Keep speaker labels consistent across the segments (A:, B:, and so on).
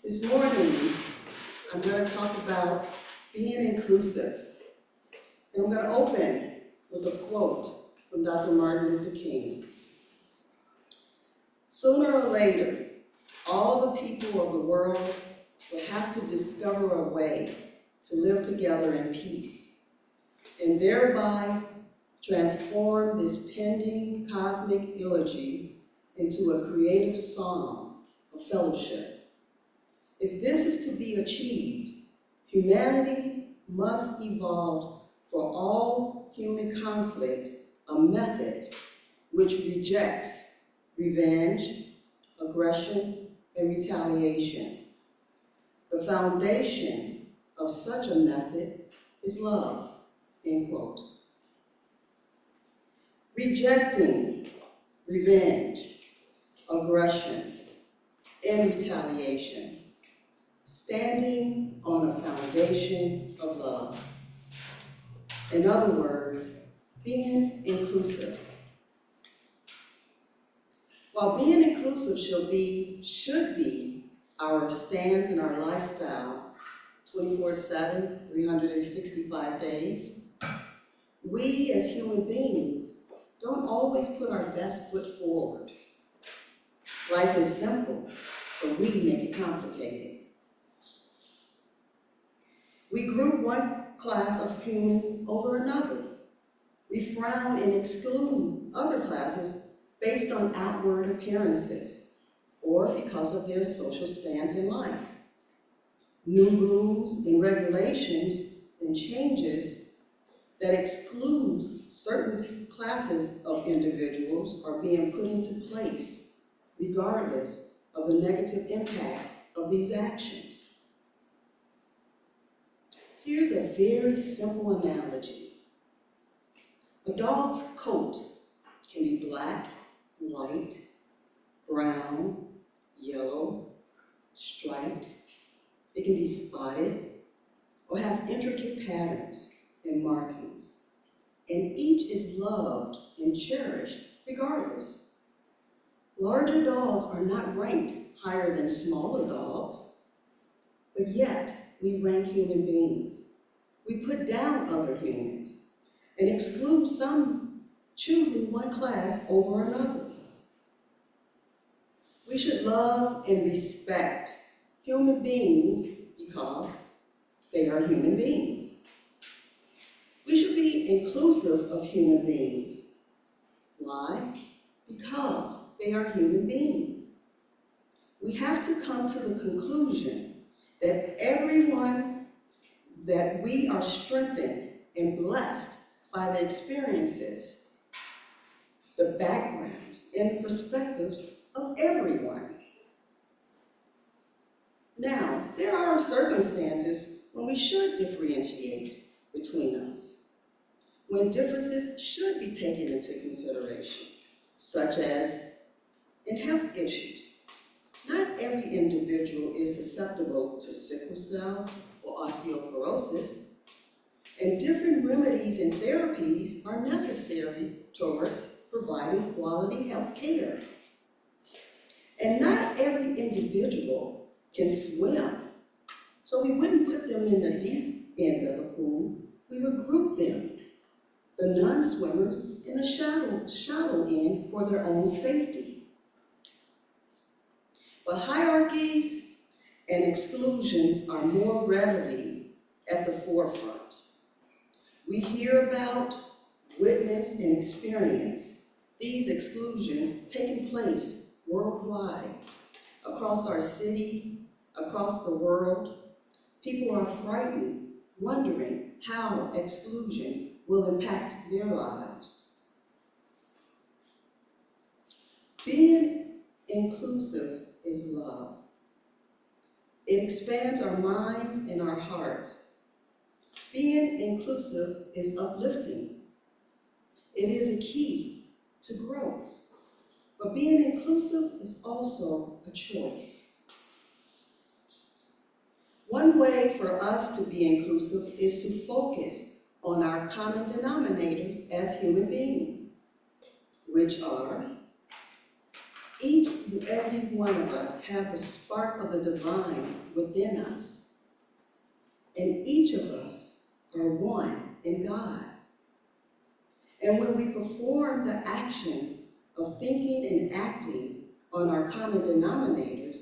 A: This morning, I'm going to talk about being inclusive. And I'm going to open with a quote from Dr. Martin Luther King. Sooner or later, all the people of the world will have to discover a way to live together in peace, and thereby transform this pending cosmic eulogy into a creative song of fellowship. If this is to be achieved, humanity must evolve for all human conflict a method which rejects revenge, aggression, and retaliation. The foundation of such a method is love, end quote. Rejecting revenge, aggression, and retaliation, standing on a foundation of love. In other words, being inclusive. While being inclusive should be our stance in our lifestyle 24/7, 365 days, we as human beings don't always put our best foot forward. Life is simple, but we make it complicated. We group one class of humans over another. We frown and exclude other classes based on outward appearances or because of their social stance in life. New rules and regulations and changes that excludes certain classes of individuals are being put into place, regardless of the negative impact of these actions. Here's a very simple analogy. A dog's coat can be black, white, brown, yellow, striped. It can be spotted or have intricate patterns and markings. And each is loved and cherished regardless. Larger dogs are not ranked higher than smaller dogs, but yet we rank human beings. We put down other humans and exclude some, choosing one class over another. We should love and respect human beings because they are human beings. We should be inclusive of human beings. Why? Because they are human beings. We have to come to the conclusion that everyone, that we are strengthened and blessed by the experiences, the backgrounds, and the perspectives of everyone. Now, there are circumstances when we should differentiate between us, when differences should be taken into consideration, such as in health issues. Not every individual is susceptible to sickle cell or osteoporosis, and different remedies and therapies are necessary towards providing quality health care. And not every individual can swim, so we wouldn't put them in the deep end of the pool. We would group them, the non-swimmers in the shallow end for their own safety. But hierarchies and exclusions are more readily at the forefront. We hear about, witness, and experience these exclusions taking place worldwide, across our city, across the world. People are frightened, wondering how exclusion will impact their lives. Being inclusive is love. It expands our minds and our hearts. Being inclusive is uplifting. It is a key to growth. But being inclusive is also a choice. One way for us to be inclusive is to focus on our common denominators as human beings, which are Each and every one of us have the spark of the divine within us, and each of us are one in God. And when we perform the actions of thinking and acting on our common denominators,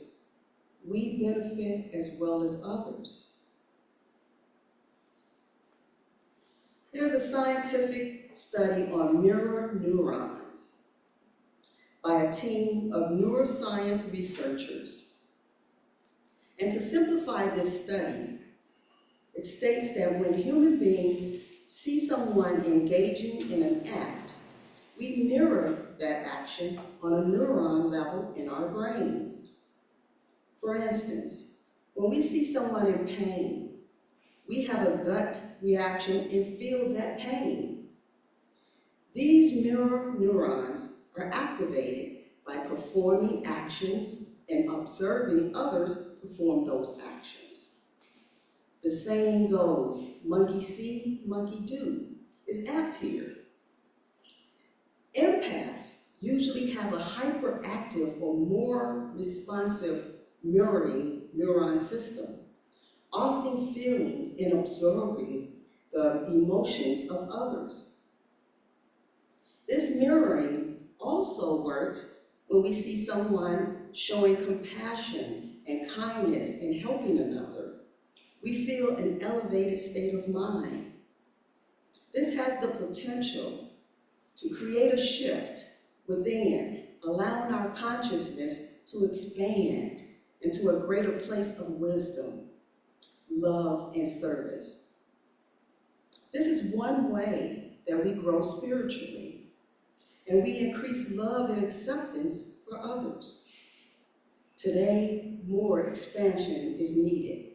A: we benefit as well as others. There's a scientific study on mirror neurons by a team of neuroscience researchers. And to simplify this study, it states that when human beings see someone engaging in an act, we mirror that action on a neuron level in our brains. For instance, when we see someone in pain, we have a gut reaction and feel that pain. These mirror neurons are activated by performing actions and observing others perform those actions. The saying goes, monkey see, monkey do, is apt here. Empaths usually have a hyperactive or more responsive mirroring neuron system, often feeling and absorbing the emotions of others. This mirroring also works when we see someone showing compassion and kindness and helping another. We feel an elevated state of mind. This has the potential to create a shift within, allowing our consciousness to expand into a greater place of wisdom, love, and service. This is one way that we grow spiritually, and we increase love and acceptance for others. Today, more expansion is needed.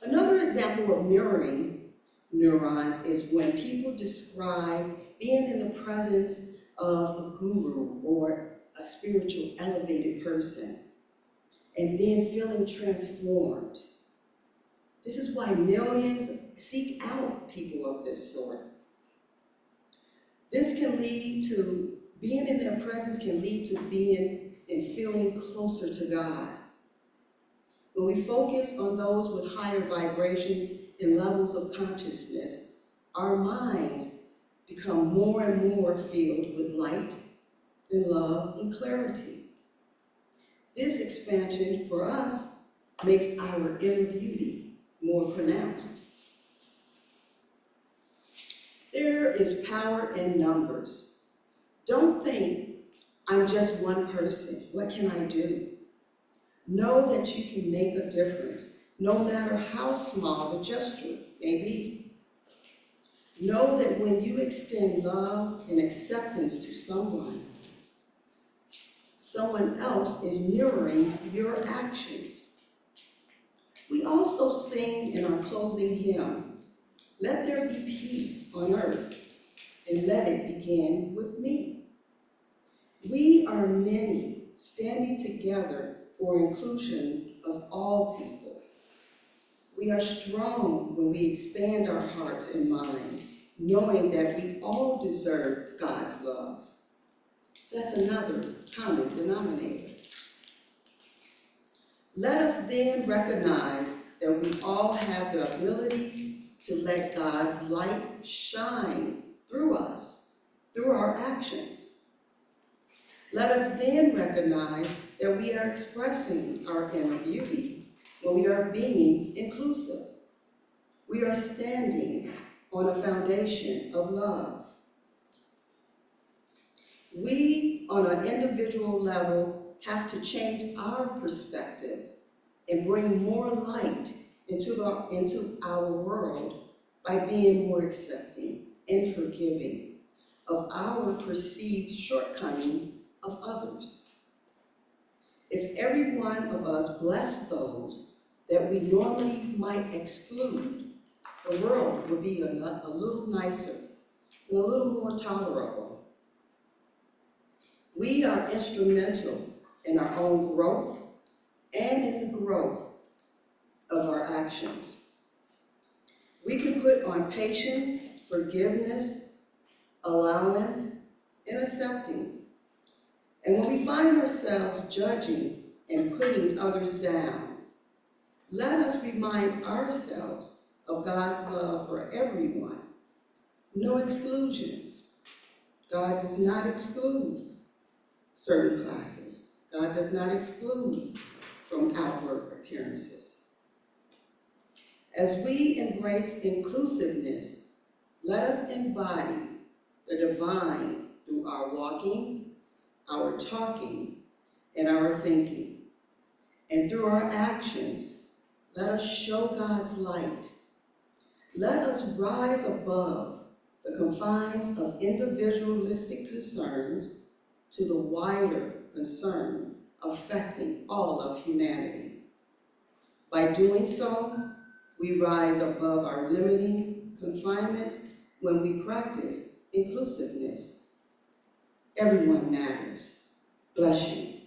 A: Another example of mirroring neurons is when people describe being in the presence of a guru or a spiritual elevated person and then feeling transformed. This is why millions seek out people of this sort. This can lead to, being in their presence can lead to being and feeling closer to God. When we focus on those with higher vibrations and levels of consciousness, our minds become more and more filled with light and love and clarity. This expansion for us makes our inner beauty more pronounced. There is power in numbers. Don't think, I'm just one person. What can I do? Know that you can make a difference, no matter how small the gesture may be. Know that when you extend love and acceptance to someone, someone else is mirroring your actions. We also sing in our closing hymn, "Let there be peace on earth, and let it begin with me." We are many standing together for inclusion of all people. We are strong when we expand our hearts and minds, knowing that we all deserve God's love. That's another common denominator. Let us then recognize that we all have the ability to let God's light shine through us, through our actions. Let us then recognize that we are expressing our inner beauty when we are being inclusive. We are standing on a foundation of love. We, on an individual level, have to change our perspective and bring more light into our world by being more accepting and forgiving of our perceived shortcomings of others. If every one of us blessed those that we normally might exclude, the world would be a little nicer and a little more tolerable. We are instrumental in our own growth and in the growth of our actions. We can put on patience, forgiveness, allowance, and accepting. And when we find ourselves judging and putting others down, let us remind ourselves of God's love for everyone. No exclusions. God does not exclude certain classes. God does not exclude from outward appearances. As we embrace inclusiveness, let us embody the divine through our walking, our talking, and our thinking. And through our actions, let us show God's light. Let us rise above the confines of individualistic concerns to the wider concerns affecting all of humanity. By doing so, we rise above our limiting confinements when we practice inclusiveness. Everyone matters. Bless you.